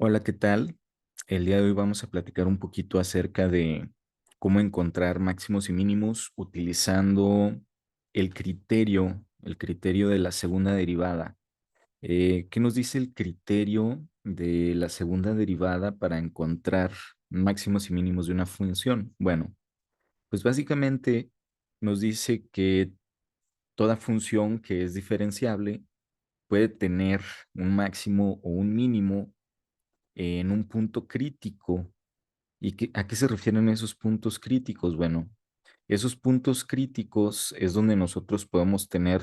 Hola, ¿qué tal? El día de hoy vamos a platicar un poquito acerca de cómo encontrar máximos y mínimos utilizando el criterio de la segunda derivada. ¿Qué nos dice el criterio de la segunda derivada para encontrar máximos y mínimos de una función? Bueno, pues básicamente nos dice que toda función que es diferenciable puede tener un máximo o un mínimo en un punto crítico. ¿Y a qué se refieren esos puntos críticos? Bueno, esos puntos críticos es donde nosotros podemos tener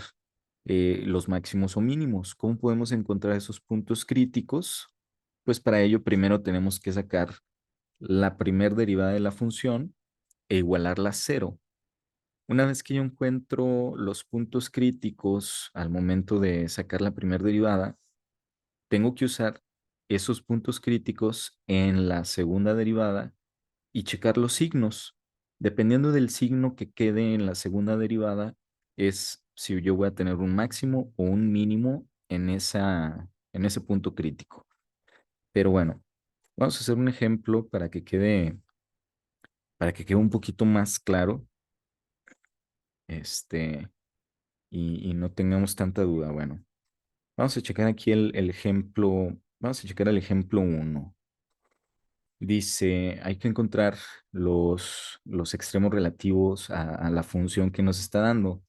los máximos o mínimos. ¿Cómo podemos encontrar esos puntos críticos? Pues para ello primero tenemos que sacar la primer derivada de la función e igualarla a cero. Una vez que yo encuentro los puntos críticos al momento de sacar la primer derivada, tengo que usar esos puntos críticos en la segunda derivada y checar los signos. Dependiendo del signo que quede en la segunda derivada, es si yo voy a tener un máximo o un mínimo en ese punto crítico. Pero bueno, vamos a hacer un ejemplo para que quede un poquito más claro, este, y no tengamos tanta duda. Bueno, vamos a checar aquí el ejemplo, vamos a checar el ejemplo uno. Dice, hay que encontrar los extremos relativos a la función que nos está dando.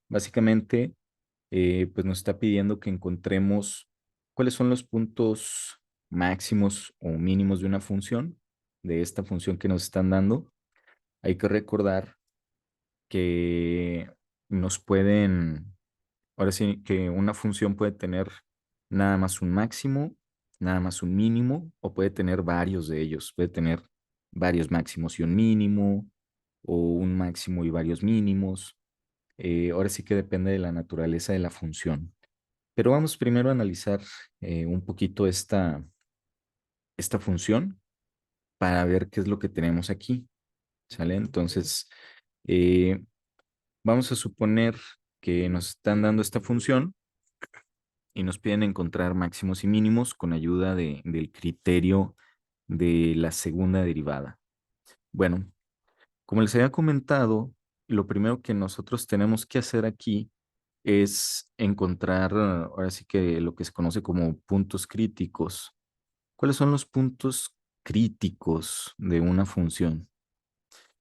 Básicamente, pues nos está pidiendo que encontremos cuáles son los puntos máximos o mínimos de una función, de esta función que nos están dando. Hay que recordar que nos pueden, ahora sí, que una función puede tener nada más un máximo, nada más un mínimo, o puede tener varios de ellos. Puede tener varios máximos y un mínimo, o un máximo y varios mínimos. Ahora sí que depende de la naturaleza de la función. Pero vamos primero a analizar un poquito esta función para ver qué es lo que tenemos aquí. ¿Sale? Entonces, eh, vamos a suponer que nos están dando esta función y nos piden encontrar máximos y mínimos con ayuda del criterio de la segunda derivada. Bueno, como les había comentado, lo primero que nosotros tenemos que hacer aquí es encontrar, ahora sí que lo que se conoce como puntos críticos. ¿Cuáles son los puntos críticos de una función?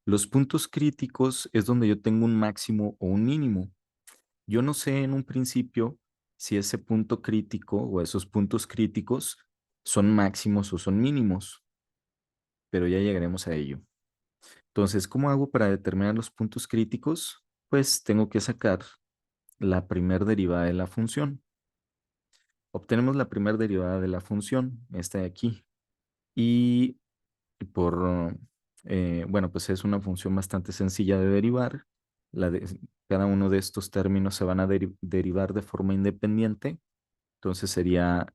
Los puntos críticos es donde yo tengo un máximo o un mínimo. Yo no sé en un principio si ese punto crítico o esos puntos críticos son máximos o son mínimos, pero ya llegaremos a ello. Entonces, ¿cómo hago para determinar los puntos críticos? Pues tengo que sacar la primer derivada de la función. Obtenemos la primer derivada de la función, esta de aquí, y por, bueno, pues es una función bastante sencilla de derivar. Cada uno de estos términos se van a derivar de forma independiente. Entonces sería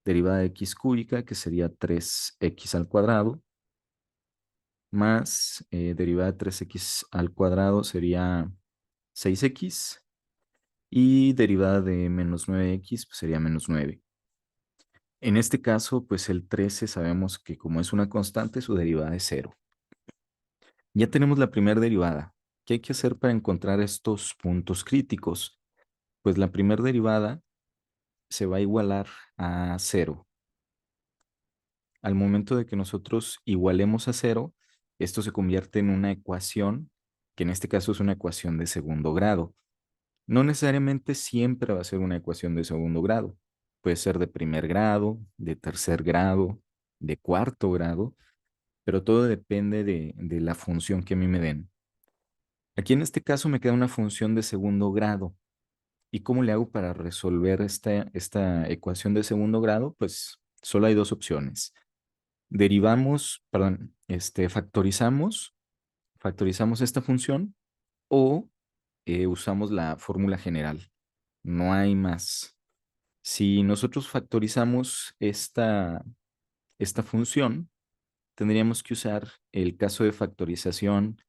derivada de x cúbica, que sería 3x al cuadrado, más derivada de 3x al cuadrado sería 6x, y derivada de menos 9x pues sería menos 9. En este caso, pues el 13 sabemos que como es una constante, su derivada es cero. Ya tenemos la primera derivada. ¿Qué hay que hacer para encontrar estos puntos críticos? Pues la primera derivada se va a igualar a cero. Al momento de que nosotros igualemos a cero, esto se convierte en una ecuación, que en este caso es una ecuación de segundo grado. No necesariamente siempre va a ser una ecuación de segundo grado. Puede ser de primer grado, de tercer grado, de cuarto grado, pero todo depende de la función que a mí me den. Aquí en este caso me queda una función de segundo grado. ¿Y cómo le hago para resolver esta ecuación de segundo grado? Pues solo hay dos opciones. Factorizamos esta función o usamos la fórmula general. No hay más. Si nosotros factorizamos esta función, tendríamos que usar el caso de factorización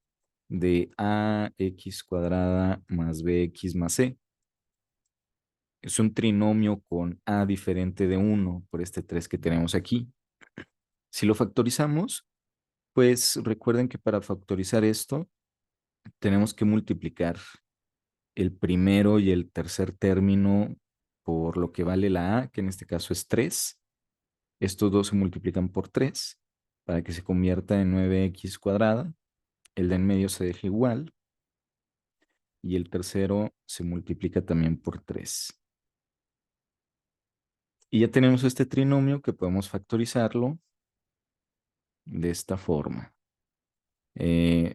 de ax cuadrada más bx más c. Es un trinomio con a diferente de uno por este 3 que tenemos aquí. Si lo factorizamos, pues recuerden que para factorizar esto tenemos que multiplicar el primero y el tercer término por lo que vale la a, que en este caso es 3. Estos dos se multiplican por 3 para que se convierta en 9x cuadrada. El de en medio se deja igual y el tercero se multiplica también por 3. Y ya tenemos este trinomio que podemos factorizarlo de esta forma.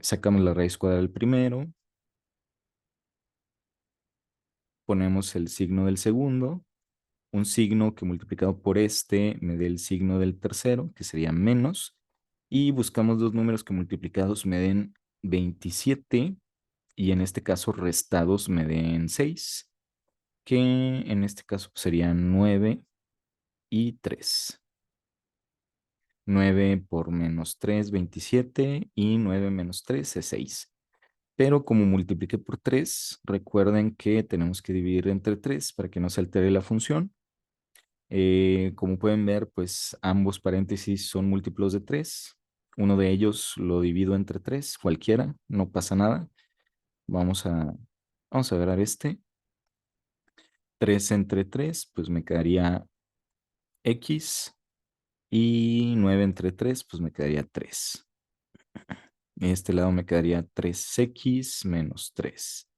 Sacamos la raíz cuadrada del primero, ponemos el signo del segundo, un signo que multiplicado por este me dé el signo del tercero, que sería menos, y buscamos dos números que multiplicados me den 27 y en este caso restados me den 6, que en este caso serían 9 y 3. 9 por menos 3, 27 y 9 menos 3 es 6. Pero como multipliqué por 3, recuerden que tenemos que dividir entre 3 para que no se altere la función. Como pueden ver, pues ambos paréntesis son múltiplos de 3. Uno de ellos lo divido entre 3, cualquiera, no pasa nada. Vamos a, vamos a agarrar este. 3 entre 3, pues me quedaría x. Y 9 entre 3, pues me quedaría 3. Este lado me quedaría 3x menos 3.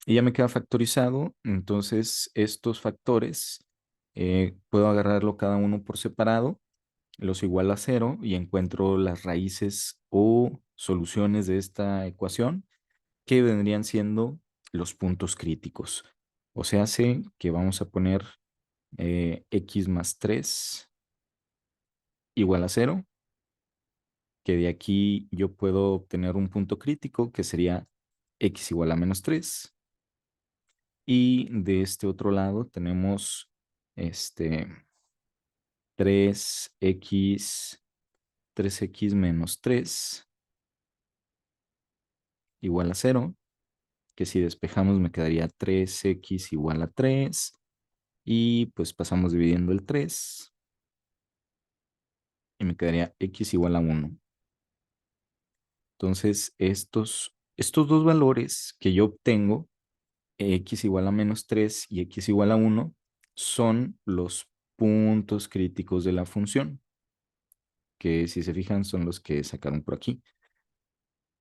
Y ya me queda factorizado. Entonces, estos factores puedo agarrarlo cada uno por separado, los igual a cero y encuentro las raíces o soluciones de esta ecuación que vendrían siendo los puntos críticos. O sea, sé que vamos a poner x más 3 igual a cero, que de aquí yo puedo obtener un punto crítico que sería x igual a menos 3. Y de este otro lado tenemos este 3x, 3x menos 3 igual a cero, que si despejamos me quedaría 3x igual a 3 y pues pasamos dividiendo el 3 y me quedaría x igual a 1. Entonces estos dos valores que yo obtengo, x igual a menos 3 y x igual a 1, son los puntos críticos de la función, que si se fijan son los que sacaron por aquí.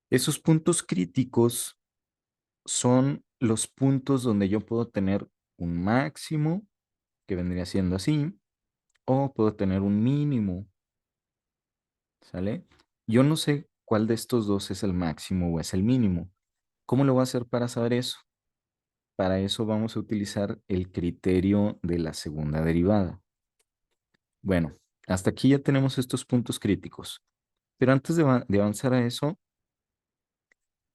Esos puntos críticos son los puntos donde yo puedo tener un máximo, que vendría siendo así, o puedo tener un mínimo, ¿sale? Yo no sé cuál de estos dos es el máximo o es el mínimo. ¿Cómo lo voy a hacer para saber eso? Para eso vamos a utilizar el criterio de la segunda derivada. Bueno, hasta aquí ya tenemos estos puntos críticos. Pero antes de avanzar a eso,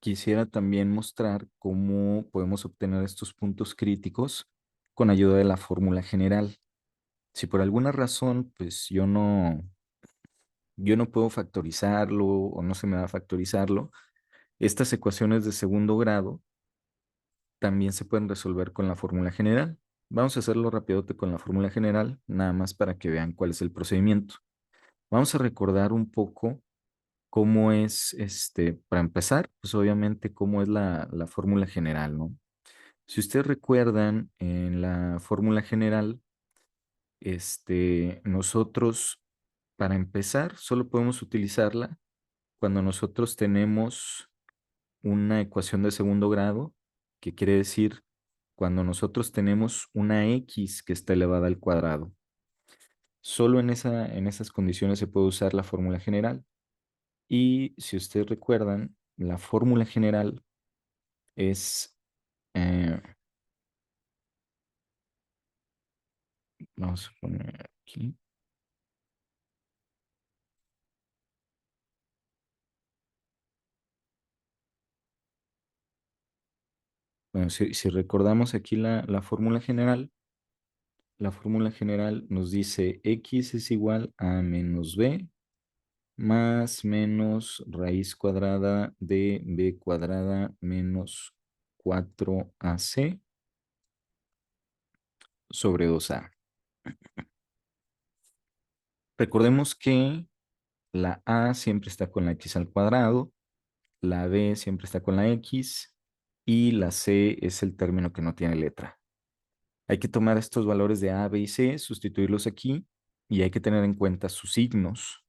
quisiera también mostrar cómo podemos obtener estos puntos críticos con ayuda de la fórmula general. Si por alguna razón, pues yo no puedo factorizarlo o no se me da a factorizarlo, estas ecuaciones de segundo grado también se pueden resolver con la fórmula general. Vamos a hacerlo rapidote con la fórmula general, nada más para que vean cuál es el procedimiento. Vamos a recordar un poco cómo es, para empezar, pues obviamente cómo es la fórmula general, ¿no? Si ustedes recuerdan, en la fórmula general, nosotros, para empezar, solo podemos utilizarla cuando nosotros tenemos una ecuación de segundo grado, que quiere decir cuando nosotros tenemos una x que está elevada al cuadrado. Solo en esas condiciones se puede usar la fórmula general. Y si ustedes recuerdan, la fórmula general es, eh, vamos a poner aquí, bueno, si recordamos aquí la fórmula general nos dice x es igual a menos b más menos raíz cuadrada de b cuadrada menos 4ac sobre 2a. Recordemos que la A siempre está con la x al cuadrado, la B siempre está con la x y la C es el término que no tiene letra. Hay que tomar estos valores de A, B y C, sustituirlos aquí y hay que tener en cuenta sus signos,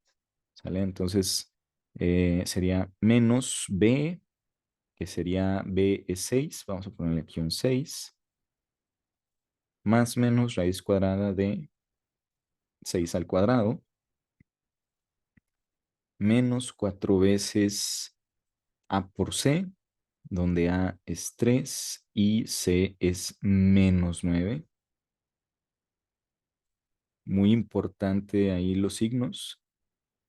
¿sale? Entonces sería menos B, que sería B es 6, vamos a ponerle aquí un 6, más menos raíz cuadrada de 6 al cuadrado, menos 4 veces A por C, donde A es 3 y C es menos 9. Muy importante ahí los signos.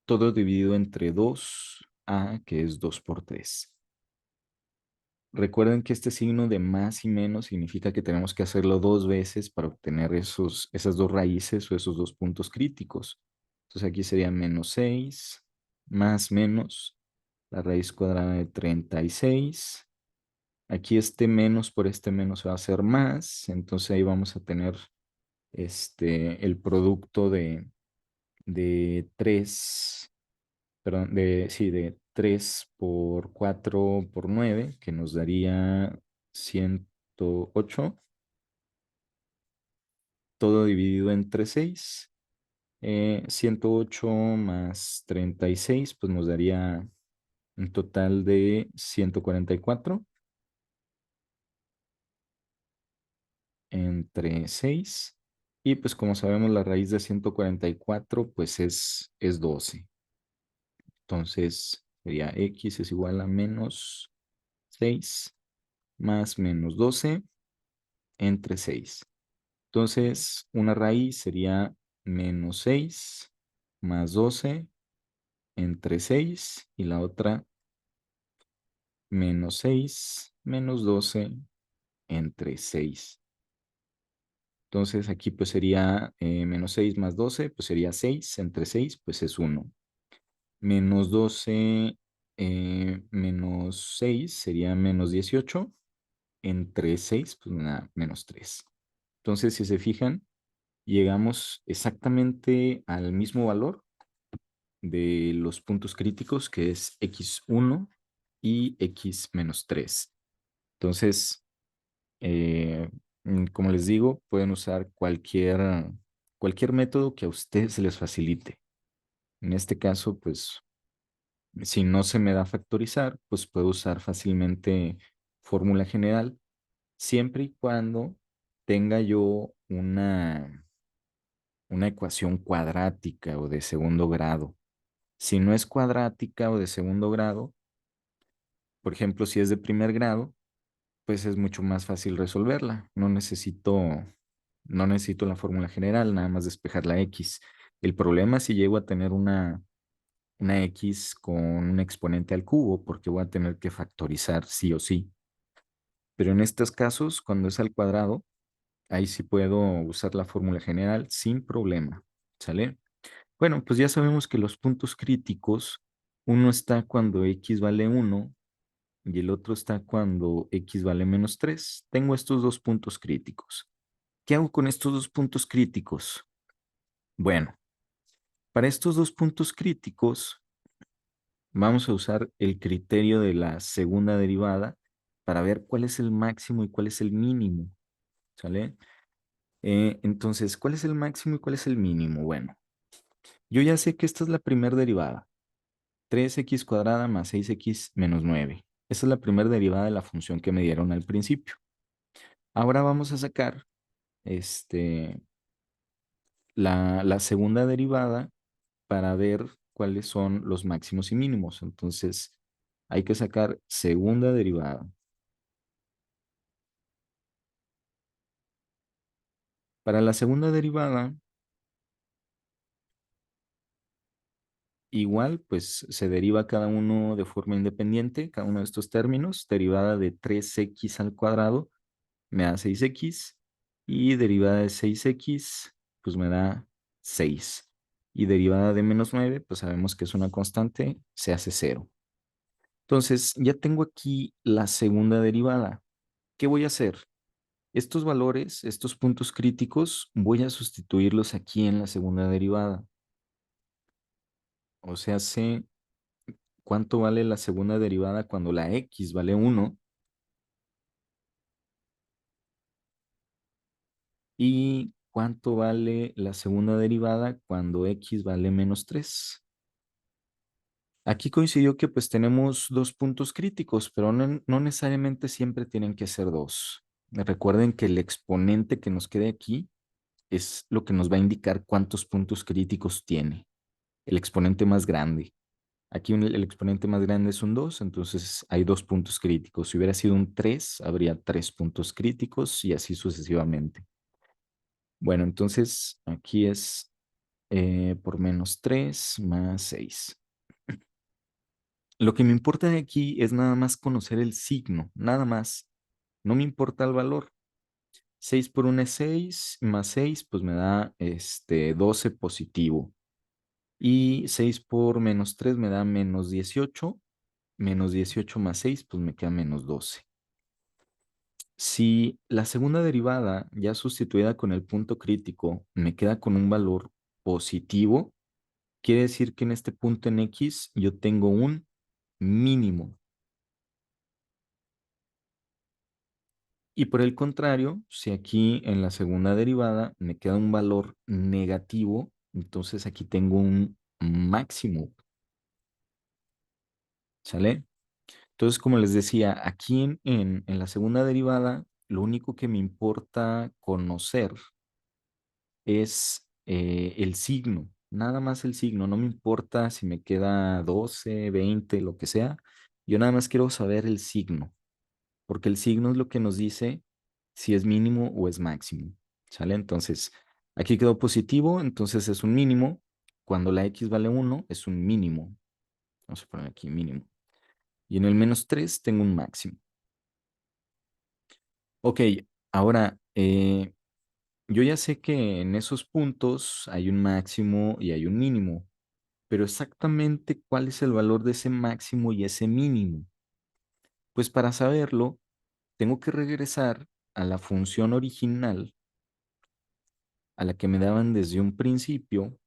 Todo dividido entre 2A, que es 2 por 3. Recuerden que este signo de más y menos significa que tenemos que hacerlo dos veces para obtener esas dos raíces o esos dos puntos críticos. Entonces aquí sería menos 6 más menos la raíz cuadrada de 36. Aquí este menos por este menos va a ser más. Entonces ahí vamos a tener el producto de 3, perdón, sí, de 3 por 4 por 9 que nos daría 108, todo dividido entre 6. 108 más 36 pues nos daría un total de 144 entre 6. Y pues como sabemos, la raíz de 144 pues es 12. Entonces sería x es igual a menos 6 más menos 12 entre 6. Entonces, una raíz sería menos 6 más 12 entre 6 y la otra menos 6 menos 12 entre 6. Entonces, aquí pues sería menos 6 más 12, pues sería 6 entre 6, pues es 1. Menos 12 menos 6 sería menos 18 entre 6, pues nada, menos 3. Entonces, si se fijan, llegamos exactamente al mismo valor de los puntos críticos, que es x1 y x menos 3. Entonces, como les digo, pueden usar cualquier método que a ustedes se les facilite. En este caso, pues, si no se me da factorizar, pues puedo usar fácilmente fórmula general, siempre y cuando tenga yo una ecuación cuadrática o de segundo grado. Si no es cuadrática o de segundo grado, por ejemplo, si es de primer grado, pues es mucho más fácil resolverla. No necesito la fórmula general, nada más despejar la x. El problema es si llego a tener una x con un exponente al cubo, porque voy a tener que factorizar sí o sí. Pero en estos casos, cuando es al cuadrado, ahí sí puedo usar la fórmula general sin problema. ¿Sale? Bueno, pues ya sabemos que los puntos críticos, uno está cuando x vale 1 y el otro está cuando x vale menos 3. Tengo estos dos puntos críticos. ¿Qué hago con estos dos puntos críticos? Bueno, para estos dos puntos críticos vamos a usar el criterio de la segunda derivada para ver cuál es el máximo y cuál es el mínimo. ¿Sale? Entonces, ¿cuál es el máximo y cuál es el mínimo? Bueno, yo ya sé que esta es la primera derivada. 3x cuadrada más 6x menos 9. Esa es la primera derivada de la función que me dieron al principio. Ahora vamos a sacar este, la segunda derivada para ver cuáles son los máximos y mínimos. Entonces, hay que sacar segunda derivada. Para la segunda derivada, igual, pues se deriva cada uno de forma independiente, cada uno de estos términos. Derivada de 3x al cuadrado me da 6x y derivada de 6x pues me da 6. Y derivada de menos 9 pues sabemos que es una constante, se hace 0. Entonces ya tengo aquí la segunda derivada. ¿Qué voy a hacer? Estos valores, estos puntos críticos, voy a sustituirlos aquí en la segunda derivada. O sea, sé cuánto vale la segunda derivada cuando la x vale uno y cuánto vale la segunda derivada cuando x vale menos 3. Aquí coincidió que pues tenemos dos puntos críticos, pero no necesariamente siempre tienen que ser dos. Recuerden que el exponente que nos quede aquí es lo que nos va a indicar cuántos puntos críticos tiene. El exponente más grande. Aquí el exponente más grande es un 2, entonces hay dos puntos críticos. Si hubiera sido un 3, habría tres puntos críticos y así sucesivamente. Bueno, entonces aquí es por menos 3 más 6. Lo que me importa de aquí es nada más conocer el signo, nada más. No me importa el valor. 6 por 1 es 6, más 6 pues me da 12 positivo. Y 6 por menos 3 me da menos 18. Menos 18 más 6 pues me queda menos 12. Si la segunda derivada, ya sustituida con el punto crítico, me queda con un valor positivo, quiere decir que en este punto en X yo tengo un mínimo. Y por el contrario, si aquí en la segunda derivada me queda un valor negativo, entonces aquí tengo un máximo. ¿Sale? Entonces, como les decía, aquí en la segunda derivada, lo único que me importa conocer es el signo, nada más el signo, no me importa si me queda 12, 20, lo que sea, yo nada más quiero saber el signo, porque el signo es lo que nos dice si es mínimo o es máximo, ¿sale? Entonces, aquí quedó positivo, entonces es un mínimo, cuando la x vale 1 es un mínimo, vamos a poner aquí mínimo, y en el menos 3 tengo un máximo. Ok, ahora, yo ya sé que en esos puntos hay un máximo y hay un mínimo, pero exactamente cuál es el valor de ese máximo y ese mínimo. Pues para saberlo, tengo que regresar a la función original, a la que me daban desde un principio,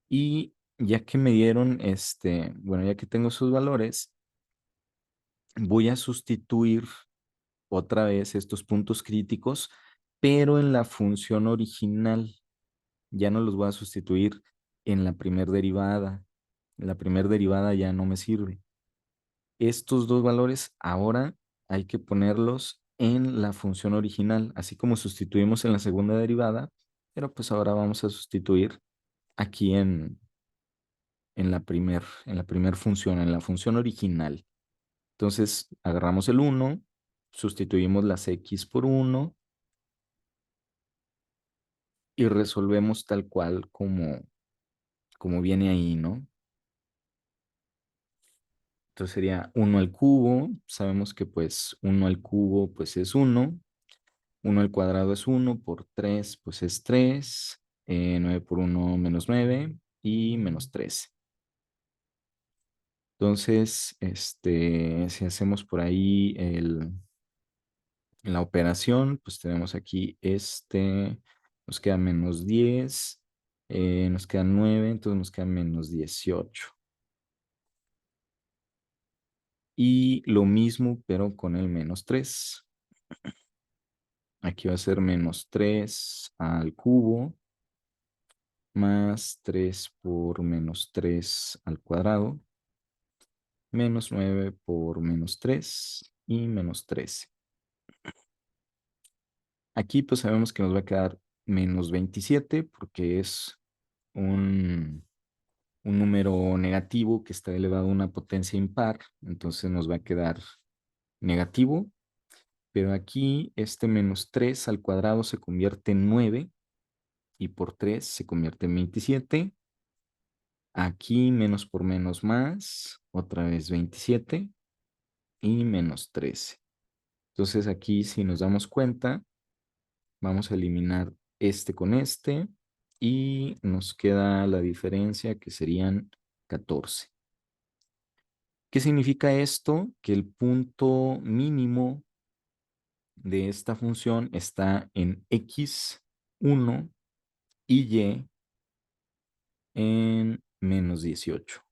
y ya que me dieron bueno, ya que tengo esos valores, voy a sustituir otra vez estos puntos críticos, pero en la función original. Ya no los voy a sustituir en la primer derivada. La primer derivada ya no me sirve. Estos dos valores ahora hay que ponerlos en la función original, así como sustituimos en la segunda derivada, pero pues ahora vamos a sustituir aquí en la primer función, en la función original. Entonces agarramos el uno, sustituimos las x por uno y resolvemos tal cual como viene ahí, ¿no? Entonces sería uno al cubo. Sabemos que pues uno al cubo pues es uno. Uno al cuadrado es uno. Por 3 pues es 3. 9 por uno menos 9 y menos 13. Entonces, si hacemos por ahí la operación, pues tenemos aquí nos queda menos 10, nos queda 9, entonces nos queda menos 18. Y lo mismo, pero con el menos 3. Aquí va a ser menos 3 al cubo más 3 por menos 3 al cuadrado menos 9 por menos 3 y menos 13. Aquí pues sabemos que nos va a quedar menos 27 porque es un, un número negativo que está elevado a una potencia impar. Entonces nos va a quedar negativo. Pero aquí este menos 3 al cuadrado se convierte en 9 y por 3 se convierte en 27. Aquí menos por menos más, otra vez 27 y menos 13. Entonces aquí si nos damos cuenta, vamos a eliminar este con este y nos queda la diferencia que serían 14. ¿Qué significa esto? Que el punto mínimo de esta función está en x1 y y en menos 18.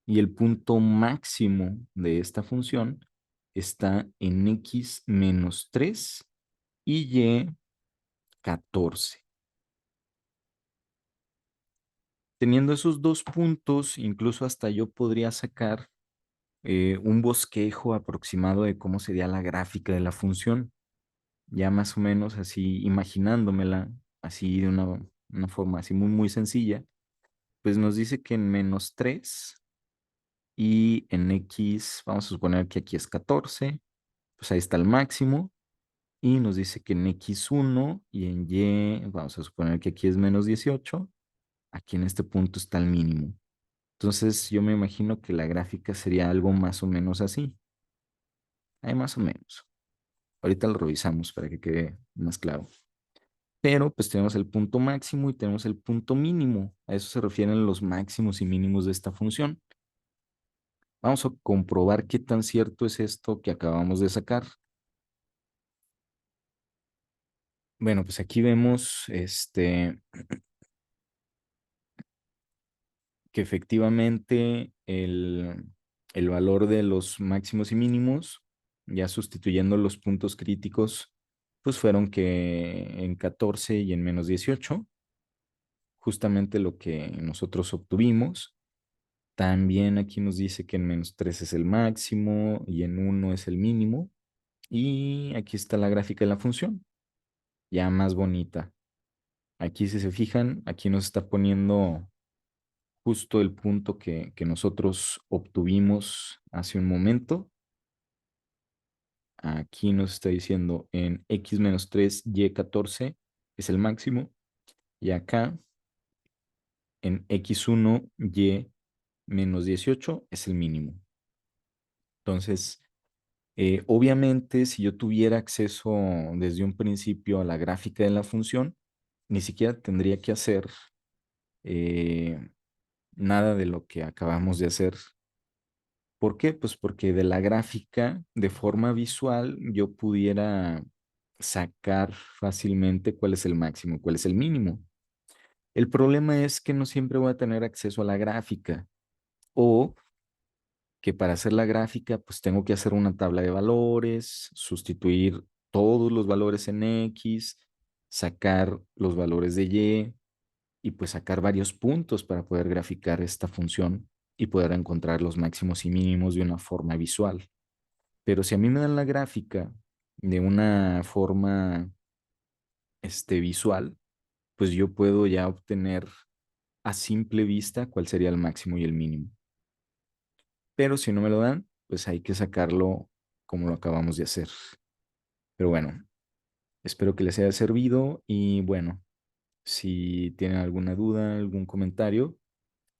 Y el punto máximo de esta función está en x menos 3 y y 14. Teniendo esos dos puntos, incluso hasta yo podría sacar un bosquejo aproximado de cómo sería la gráfica de la función, ya más o menos así imaginándomela, así de una forma así muy, muy sencilla, pues nos dice que en menos 3 y en x, vamos a suponer que aquí es 14, pues ahí está el máximo, y nos dice que en x1 y en y, vamos a suponer que aquí es menos 18, aquí en este punto está el mínimo. Entonces yo me imagino que la gráfica sería algo más o menos así, ahí más o menos. Ahorita lo revisamos para que quede más claro. Pero pues tenemos el punto máximo y tenemos el punto mínimo. A eso se refieren los máximos y mínimos de esta función. Vamos a comprobar qué tan cierto es esto que acabamos de sacar. Bueno, pues aquí vemos que efectivamente el valor de los máximos y mínimos, ya sustituyendo los puntos críticos, pues fueron que en 14 y en menos 18, justamente lo que nosotros obtuvimos. También aquí nos dice que en menos 3 es el máximo y en 1 es el mínimo. Y aquí está la gráfica de la función, ya más bonita. Aquí si se fijan, aquí nos está poniendo justo el punto que nosotros obtuvimos hace un momento. Aquí nos está diciendo en x menos 3 y 14 es el máximo. Y acá en x1 y menos 18 es el mínimo. Entonces, obviamente, si yo tuviera acceso desde un principio a la gráfica de la función, ni siquiera tendría que hacer eh, nada de lo que acabamos de hacer. ¿Por qué? Pues porque de la gráfica, de forma visual, yo pudiera sacar fácilmente cuál es el máximo, cuál es el mínimo. El problema es que no siempre voy a tener acceso a la gráfica o que para hacer la gráfica, pues tengo que hacer una tabla de valores, sustituir todos los valores en X, sacar los valores de y pues sacar varios puntos para poder graficar esta función y poder encontrar los máximos y mínimos de una forma visual. Pero si a mí me dan la gráfica de una forma visual, pues yo puedo ya obtener a simple vista cuál sería el máximo y el mínimo. Pero si no me lo dan, pues hay que sacarlo como lo acabamos de hacer. Pero bueno, espero que les haya servido y bueno, si tienen alguna duda, algún comentario,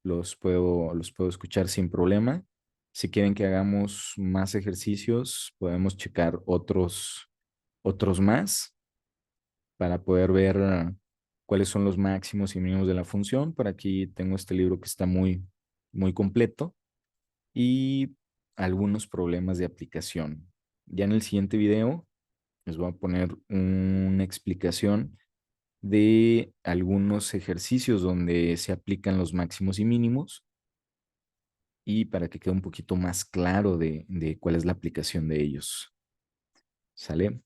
los puedo escuchar sin problema. Si quieren que hagamos más ejercicios, podemos checar otros más para poder ver cuáles son los máximos y mínimos de la función. Por aquí tengo este libro que está muy, muy completo y algunos problemas de aplicación. Ya en el siguiente video les voy a poner una explicación de algunos ejercicios donde se aplican los máximos y mínimos y para que quede un poquito más claro de cuál es la aplicación de ellos. ¿Sale?